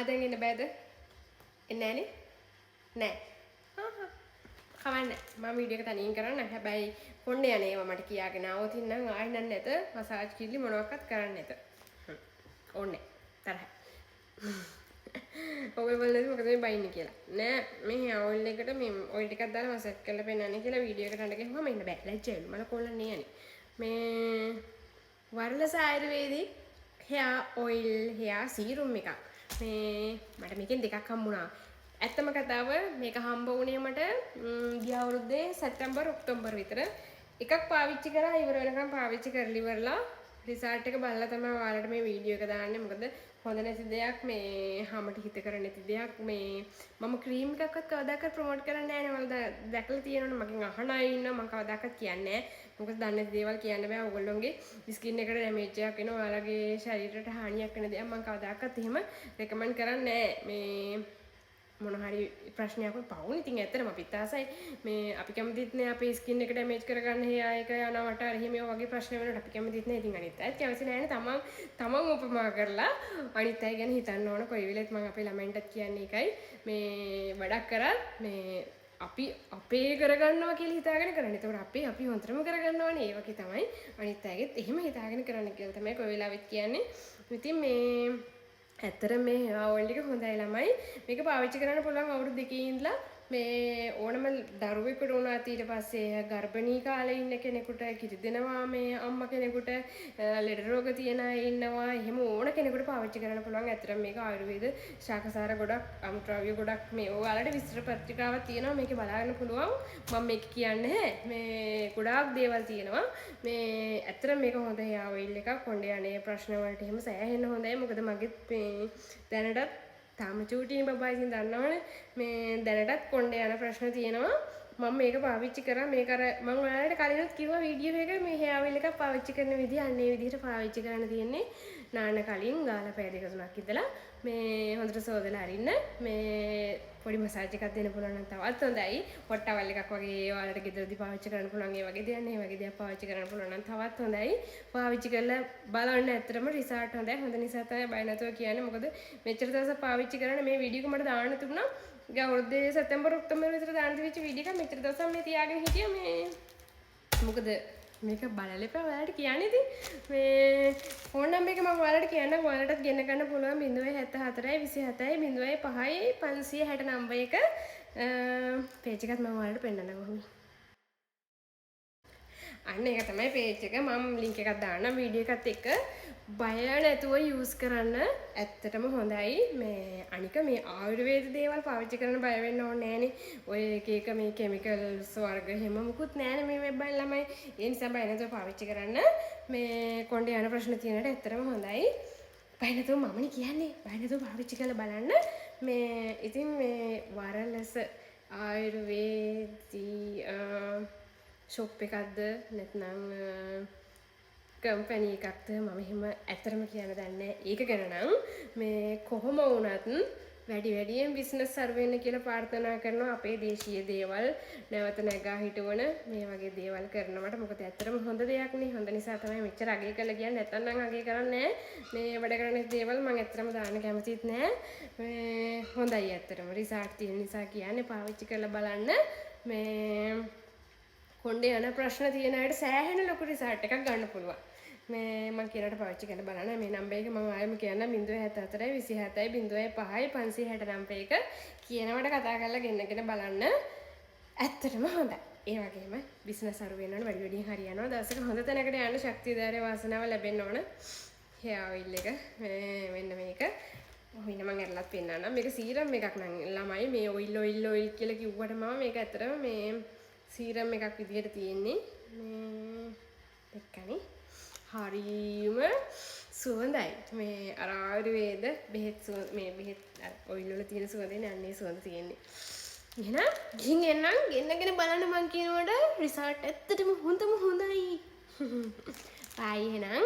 දැන් ඉන්න බෑද? එන්නේ නැහනේ. නෑ. කවන්න මම වීඩියෝ එක තනියෙන් කරන්න. හැබැයි කොණ්ඩේ යන්නේ ඒවා මට කියාගෙන ආවොත් ඉන්නම් ආයි නන් නැත. මසාජ් කිල්ලි මොනවක්වත් කරන්න නැත. ඕනේ. තරහයි. ඔබේ බලන්නේ මොකද මේ බයින්නේ කියලා. නෑ මේ ඔයිල් එකට මේ ඔයිල් ටිකක් දාලා මසාජ් කරලා පෙන්නන්නේ කියලා වීඩියෝ එකට අඬ ගිහම ඉන්න බෑ. ලැජ්ජයිලු. මල කොල්ලන්නේ යන්නේ. මේ වර්ලස ආයුර්වේදික් hair oil hair serum එකක්. මේ මට මේකෙන් දෙකක් හම්බුණා. ඇත්තම කතාව මේක හම්බ වුණේ මට ගිය අවුරුද්දේ සැප්තැම්බර් ඔක්තෝබර් විතර. එකක් පාවිච්චි කරා ඉවර වෙනකම් පාවිච්චි කරලා ඉවරලා රිසල්ට් එක බලලා තමයි ඔයාලට මේ වීඩියෝ එක දාන්නේ. මොකද හොඳ නැති දෙයක් මේ හැමට හිත කර නැති දෙයක් මේ මම ක්‍රීම් එකක්වත් කවදාකවත් ප්‍රොමෝට් කරන්නේ නැහැ නේ. ඔයාලා දැකලා තියෙනවනේ මගෙන් අහන අය ඉන්නවා. මම කවදාකවත් කියන්නේ නැහැ. මොකද දන්නේ නැති දේවල් කියන්න බෑ. ඔයගොල්ලෝගේ ස්කින් එකට ඩැමේජ් එකක් එනවා. ඔයාලගේ ශරීරයට හානියක් වෙන දේක් මම කවදාකවත් එහෙම රෙකමන්ඩ් කරන්නේ නැහැ. මේ මොන හරි ප්‍රශ්නයක් පවුන ඉතින් ඇත්තටම අපිත් ආසයි මේ අපි කැමතිත් නෑ අපේ ස්කින් එක ඩැමේජ් කරගන්න හේයා එක යනවට අර එහෙම වගේ ප්‍රශ්න වෙනකොට අපි කැමතිත් නෑ. ඉතින් අනිත් අයත් කැමති නෑනේ තමන් උපමා කරලා අනිත් අය ගැන හිතන්න ඕන. කොයි වෙලෙත් මම අපේ ළමයින්ටත් කියන්නේ එකයි මේ වැඩක් කරත් මේ අපි අපේ කරගන්නවා කියලා හිතාගෙන කරන්නේ. ඒතකොට අපි හොන්තරම කරගන්නවනේ. ඒ වගේ තමයි අනිත් අයගෙත් එහෙම හිතාගෙන කරන්න කියලා තමයි කොයි වෙලාවෙත් කියන්නේ. ඉතින් මේ ඇත්තට මේ hair oil එක හොඳයි ළමයි. මේක පාවිච්චි කරන්න පුළුවන් අවුරුදු 2 ඉඳලා මේ ඕනම දරුවෙකුට උනාත් ඊට පස්සේ ගර්භණී කාලේ ඉන්න කෙනෙකුට කිරි දෙනවා මේ අම්මා කෙනෙකුට ලෙඩ රෝග තියන අය ඉන්නවා. එහෙම ඕන කෙනෙකුට පාවිච්චි කරන්න පුළුවන්. ඇත්තටම මේක ආයුර්වේද ශාකසාර ගොඩක් අමුද්‍රව්‍ය ගොඩක් මේ ඔයාලට විස්තර පත්‍රිකාවක් තියෙනවා. මේක බලාගන්න පුළුවන්. මම මේක කියන්නේ මේ ගොඩාක් දේවල් තියෙනවා. මේ ඇත්තටම මේක හොඳ hair oil එකක්. කොණ්ඩේ යන්නේ ප්‍රශ්න වලට එහෙම සෑහෙන්න හොඳයි. මොකද මගෙත් මේ දැනටත් තාම චූටිනි බබා ඉතින් දන්නවනේ මේ දැනටත් කොණ්ඩේ යන ප්‍රශ්න තියෙනවා. මම මේක පාවිච්චි කරා. මේක අර මම ඔයාලට කලිනුත් කිව්වා වීඩියෝ එකේ මේ hair oil එකක් පාවිච්චි කරන විදිහ අන්නේ විදිහට පාවිච්චි කරන්න තියෙන්නේ. නාන්න කලින් ගාලා පැය දෙක තුනක් ඉඳලා මේ හොඳට සෝදලා අරින්න මේ පොඩි මසාජ් එකක් දෙන්න පුළුවන් නම් තවත් හොඳයි. හොට් ටවල් එකක් වගේ ඔයාලට ගෙදරදී පාවිච්චි කරන්න පුළුවන්. ඒ වගේ දෙයක් නේ. ඒ වගේ දෙයක් පාවිච්චි කරන්න පුළුවන් නම් තවත් හොඳයි. පාවිච්චි කරලා බලන්න ඇත්තටම රිසල්ට් හොඳයි. හොඳ නිසා තමයි බය නැතුව කියන්නේ. මොකද මෙච්චර දවස් පාවිච්චි කරන මේ වීඩියෝ එක මට දාන්න තිබුණා. ගිය අවුරුද්දේ සැප්තැම්බර් ඔක්තෝබර් විතර දාන්න තිබිච්ච වීඩියෝ එක මෙච්චර දවසක් මේ තියාගෙන හිටියා මේ මොකද මේක බලලා එපා ඔයාලට කියන්නේ ඉතින් මේ ෆෝන් නම්බර් එක මම ඔයාලට කියන්නම්. ඔයාලටත් ගෙන්න ගන්න පුළුවන් 074 27 05 560 නම්බර් එක පේජ් එකත් මම ඔයාලට පෙන්නන්නම් කොහොමද. අන්න ඒක තමයි පේජ් එක. මම ලින්ක් එකක් දාන්නම් වීඩියෝ එකත් එක්ක. බය නැතුව යූස් කරන්න ඇත්තටම හොඳයි. මේ අනික මේ ආයුර්වේද දේවල් පාවිච්චි කරන්න බය වෙන්න ඕනේ නෑනේ. ඔය එක එක මේ කෙමිකල්ස් වර්ග හැම මුකුත් නෑනේ මේ වෙබ්බන් ළමයි. ඒ නිසා බය නැතුව පාවිච්චි කරන්න. මේ කොණ්ඩේ යන ප්‍රශ්න තියෙනට ඇත්තටම හොඳයි. බය නැතුව මමනේ කියන්නේ. බය නැතුව පාවිච්චි කරලා බලන්න. මේ ඉතින් මේ වරලස ආයුර්වේදී ෂොප් එකක්ද නැත්නම් කම්පැනි එකක්ද මම එහෙම ඇත්තටම කියන්න දන්නේ ඒක ගැන නම් මේ කොහොම වුණත් වැඩියෙන් බිස්නස් සර් වෙන්න කියලා ප්‍රාර්ථනා කරනවා. අපේ දේශීය දේවල් නැවත නැගා හිටවන මේ වගේ දේවල් කරනවට මොකද ඇත්තටම හොඳ දෙයක් නේ. හොඳ නිසා තමයි මෙච්චර අගය කරලා කියන්නේ. නැත්තම් නම් අගය කරන්නේ නැහැ. මේ වැඩ කරන දේවල් මම ඇත්තටම දාන්න කැමතිත් නැහැ. මේ හොඳයි ඇත්තටම රිසල්ට් තියෙන නිසා කියන්නේ පාවිච්චි කරලා බලන්න. මේ කොණ්ඩේ යන ප්‍රශ්න තියෙන අයට සෑහෙන ලොකු රිසල්ට් එකක් ගන්න පුළුවන්. මේ මම කියනට පාවිච්චි කරන්න බලන්න. මේ නම්බර් එක මම ආයෙම කියන්නම් 074 27 05 560 නම්බර් එක කියනවට කතා කරලා ගෙන්නගෙන බලන්න. ඇත්තටම හොඳයි. ඒ වගේම බිස්නස් අරු වෙනවනේ වැඩියෙන් හරියනවා. දවසක හොඳ තැනකට යන්න ශක්තිය ධෛර්ය වාසනාව ලැබෙන්න ඕන. hair oil එක මෙන්න මේක ඔහින මම අරලත් පෙන්නන්නම්. මේක සීරම් එකක් නම් ළමයි මේ ඔයිල් කියලා කිව්වට මම මේක ඇත්තටම මේ සීරම් එකක් විදියට තියෙන්නේ. මේ එක්කනේ හරිම සුවඳයි. මේ අර ආයුර්වේද බෙහෙත් මේ බෙහෙත් ඔයිල් වල තියෙන සුවඳනේ අන්නේ සුවඳ තියෙන්නේ. එහෙනම් ගිහින් එන්නම් ගෙන්නගෙන බලන්න මං කියනකොට රිසල්ට් ඇත්තටම හොඳයි. බයි එහෙනම්